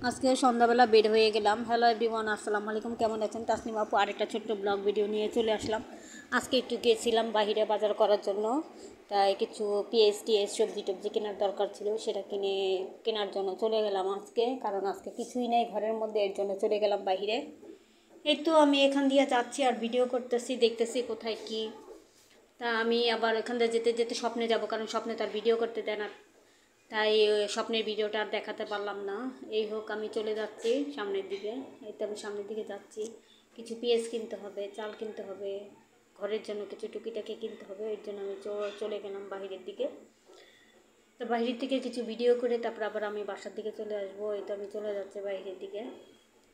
আজকে সন্ধ্যাবেলা বের হয়ে গেলাম। হ্যালো এভরিওয়ান, আসসালামু আলাইকুম। কেমন আছেন? তাসনিম আপু আরেকটা ছোট্ট ব্লগ ভিডিও নিয়ে চলে আসলাম। আজকে একটু গিয়েছিলাম বাইরে বাজার করার জন্য। তাই কিছু পেঁয়াজ টিএস সবজি টবজি কেনার দরকার ছিল, সেটা কেনার জন্য চলে গেলাম আজকে। কারণ আজকে কিছুই নেই ঘরের মধ্যে, এর জন্য চলে গেলাম বাইরে। এই তো আমি এখান দিয়ে যাচ্ছি আর ভিডিও করতেছি, দেখতেছি কোথায় কি। তা আমি আবার এখান দিয়ে যেতে যেতে স্বপ্নে যাব, কারণ স্বপ্নে তার ভিডিও করতে দেয় না। তাই স্বপ্নের ভিডিওটা আর দেখাতে পারলাম না। এই হোক, আমি চলে যাচ্ছি সামনের দিকে। এই তো আমি সামনের দিকে যাচ্ছি। কিছু পেঁয়াজ কিনতে হবে, চাল কিনতে হবে, ঘরের জন্য কিছু টুকিটাকি কিনতে হবে। এর জন্য আমি চলে গেলাম বাইরের দিকে। তো বাইরের দিকে কিছু ভিডিও করে তারপর আবার আমি বাসার দিকে চলে আসবো। এই তো আমি চলে যাচ্ছি বাইরের দিকে।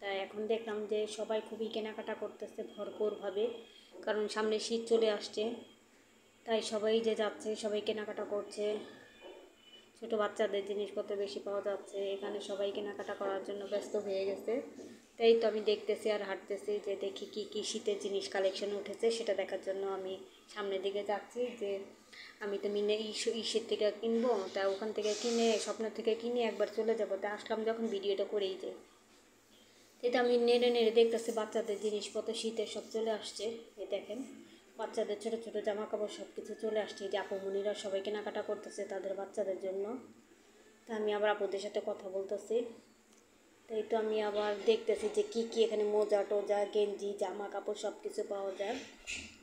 তাই এখন দেখলাম যে সবাই খুবই কেনাকাটা করতেছে ভরপুরভাবে, কারণ সামনে শীত চলে আসছে। তাই সবাই যে যাচ্ছে সবাই কেনাকাটা করছে। ছোটো বাচ্চাদের জিনিসপত্র বেশি পাওয়া যাচ্ছে এখানে, সবাই কেনাকাটা করার জন্য ব্যস্ত হয়ে গেছে। তাই তো আমি দেখতেছি আর হাঁটতেছি যে দেখি কি কি শীতের জিনিস কালেকশন উঠেছে, সেটা দেখার জন্য আমি সামনের দিকে যাচ্ছি। যে আমি তো ইসের থেকে কিনবো, তা ওখান থেকে কিনে স্বপ্ন থেকে কিনে একবার চলে যাবো। তা আসলাম যখন ভিডিওটা করেই যাই। এটা আমি নেড়ে নেড়ে দেখতেছি বাচ্চাদের জিনিসপত্র শীতের সব চলে আসছে। এই দেখেন বাচ্চাদের ছোটো ছোটো জামা কাপড় সব কিছু চলে আসছে। যে আপুমনিরা সবাই কেনাকাটা করতেছে তাদের বাচ্চাদের জন্য। তা আমি আবার আপুদের সাথে কথা বলতেছি। তাই তো আমি আবার দেখতেছি যে কি কি এখানে মোজা টোজা গেঞ্জি জামা কাপড় সব কিছু পাওয়া যায়।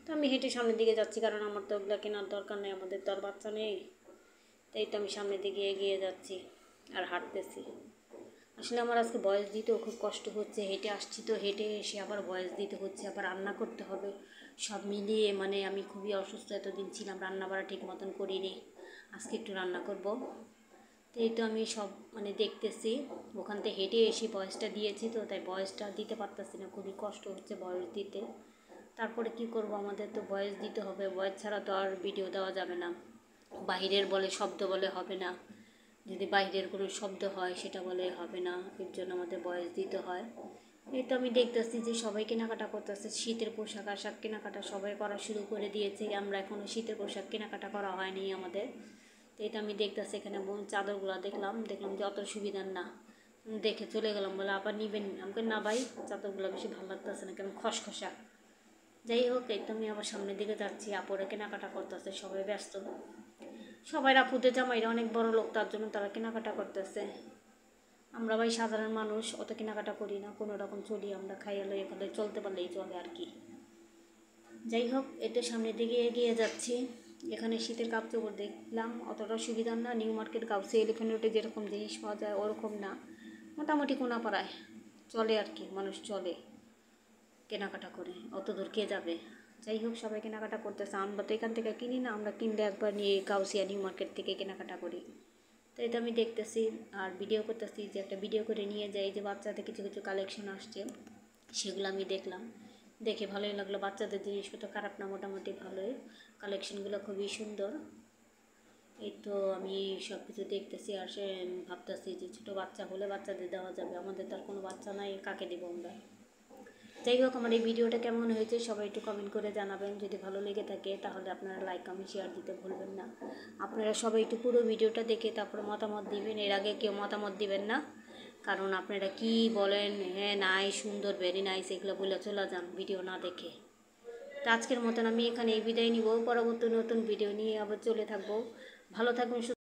তো আমি হেঁটে সামনের দিকে যাচ্ছি, কারণ আমার তো ওগুলো কেনার দরকার নেই, আমাদের তো আর বাচ্চা নেই। তাই তো আমি সামনের দিকে এগিয়ে যাচ্ছি আর হাঁটতেছি। আসলে আমার আজকে ভয়েস দিতেও খুব কষ্ট হচ্ছে, হেঁটে আসছি তো হেঁটে এসে আবার ভয়েস দিতে হচ্ছে, আবার রান্না করতে হবে। সব মিলিয়ে মানে আমি খুবই অসুস্থ, এতদিন ছিলাম রান্না বাড়া ঠিক মতন করিনি। আজকে একটু রান্না করব। তো এই তো আমি সব মানে দেখতেছি। ওখান থেকে হেঁটে এসে ভয়েসটা দিয়েছি, তো তাই ভয়েসটা দিতে পারতেছি না, খুবই কষ্ট হচ্ছে ভয়েস দিতে। তারপরে কি করব, আমাদের তো ভয়েস দিতে হবে, ভয়েস ছাড়া তো আর ভিডিও দেওয়া যাবে না। বাহিরের বলে শব্দ বলে হবে না, যদি বাইরের কোনো শব্দ হয় সেটা বলে হবে না, এর জন্য আমাদের ভয়েস দিতে হয়। এই তো আমি দেখতেছি যে সবাই কেনাকাটা করতেছে, শীতের পোশাক আশাক কেনাকাটা সবাই করা শুরু করে দিয়েছে। আমরা এখনও শীতের পোশাক কেনাকাটা করা হয়নি আমাদের। তো এটা আমি দেখতেছি এখানে চাদরগুলো দেখলাম যে অত সুবিধার না, দেখে চলে গেলাম। বলে আবার নিবেন? আমাকে না ভাই, চাদরগুলো বেশি ভালো লাগতেছে না, কেমন খসখসা। যাই হোক, এই তো আমি আবার সামনের দিকে যাচ্ছি। আপুরা কেনাকাটা করতেছে, সবাই ব্যস্ত। সবাই আপুদের জামাইরা অনেক বড় লোক, তার জন্য তারা কেনাকাটা করতেছে। আমরা ভাই সাধারণ মানুষ, অত কেনাকাটা করি না, কোনো রকম চলি আমরা, খাইয়া লইয়া ফেলে চলতে পারলেই চলে আর কি। যাই হোক, এটা সামনের দিকে এগিয়ে যাচ্ছি। এখানে শীতের কাপড় দেখলাম, অতটা সুবিধা না। নিউ মার্কেট গাউসি এলিফ্যান্ট রোডে যেরকম জিনিস পাওয়া যায় ওরকম না, মোটামুটি কোনাপাড়ায় চলে আর কি, মানুষ চলে কেনাকাটা করে, অত দূর কে যাবে। যাই হোক, সবাই কেনাকাটা করতেছে। আমরা তো এখান থেকে কিনি না, আমরা কিনলে একবার নিয়ে গাউসিয়া নিউ মার্কেট থেকে কেনাকাটা করি। তো এটা আমি দেখতেছি আর ভিডিও করতেছি, যে একটা ভিডিও করে নিয়ে যাই। যে বাচ্চাদের কিছু কিছু কালেকশন আসছে, সেগুলো আমি দেখলাম, দেখে ভালোই লাগলো। বাচ্চাদের জিনিসপত্র খারাপ না, মোটামুটি ভালোই, কালেকশনগুলো খুবই সুন্দর। এই তো আমি সব কিছু দেখতেছি আর সে ভাবতেছি যে ছোটো বাচ্চা হলে বাচ্চাদের দেওয়া যাবে, আমাদের তো আর কোনো বাচ্চা নাই, কাকে দেবো আমরা। যাই হোক, আমার এই ভিডিওটা কেমন হয়েছে সবাই একটু কমেন্ট করে জানাবেন। যদি ভালো লেগে থাকে তাহলে আপনারা লাইক কমেন্ট শেয়ার দিতে ভুলবেন না। আপনারা সবাই একটু পুরো ভিডিওটা দেখে তারপরে মতামত দিবেন, এর আগে কেউ মতামত দিবেন না। কারণ আপনারা কি বলেন, হ্যাঁ নাই সুন্দর ভেরি নাইস এগুলো বলে চলে যান ভিডিও না দেখে। তো আজকের মতন আমি এখানে বিদায় নিব, পরবর্তী নতুন ভিডিও নিয়ে আবার চলে থাকবো। ভালো থাকবেন।